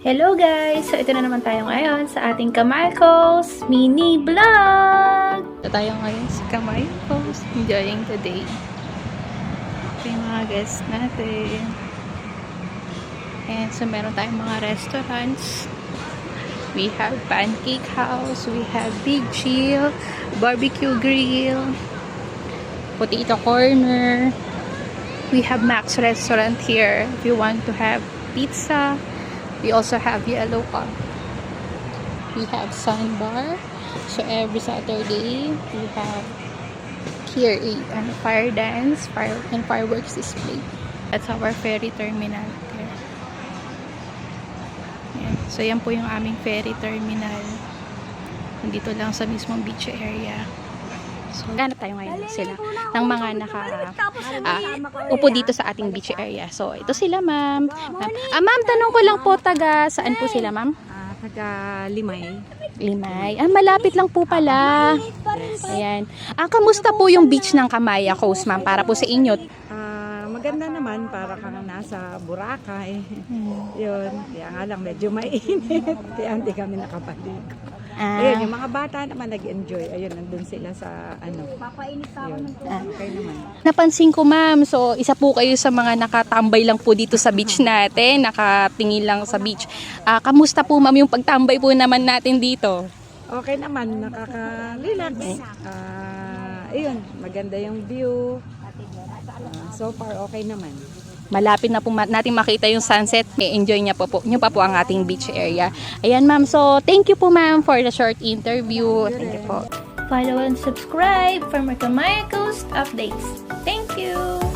Hello guys! So ito na naman tayo ngayon sa ating Kamarcos mini vlog! Ito tayo ngayon sa Kamarcos, enjoying the day. Ito yung mga guests natin. And so meron tayong mga restaurants. We have Pancake House, we have Big Chill, Barbecue Grill, Potato Corner. We have Max Restaurant here if you want to have pizza. We also have Yellow Cup. We have Sandbar. So every Saturday we have here a fire dance, and fireworks display. That's our ferry terminal here. Yan. So yan po yung aming ferry terminal. Nandito lang sa mismong beach area. So, ganap tayo ngayon sila ng mga upo dito sa ating beach area. So, ito sila, ma'am. Ma'am, tanong ko lang po, taga saan po sila, ma'am? Taga Limay. Limay. Malapit lang po pala. Ayan. Kamusta po yung beach ng Kamaya Coast, ma'am, para po sa inyo? Maganda naman, para kang nasa Boracay. Yun. Kaya nga lang, medyo mainit. Kaya hindi kami nakapaligo. Ayun, yung mga bata naman nag-enjoy. Ayun, nandun sila sa Papainit pa ako ng okay naman. Napansin ko, ma'am, so isa po kayo sa mga nakatambay lang po dito sa beach natin, nakatingin lang sa beach. Kamusta po, ma'am, yung pagtambay po naman natin dito? Okay naman, nakaka-relax. Ayun, maganda yung view. So far, okay naman. Malapit na po natin makita yung sunset. Enjoy niyo pa po ang ating beach area. Ayan, ma'am. So, thank you po, ma'am, for the short interview. Thank you po. Follow and subscribe for more Kamaya Coast updates. Thank you!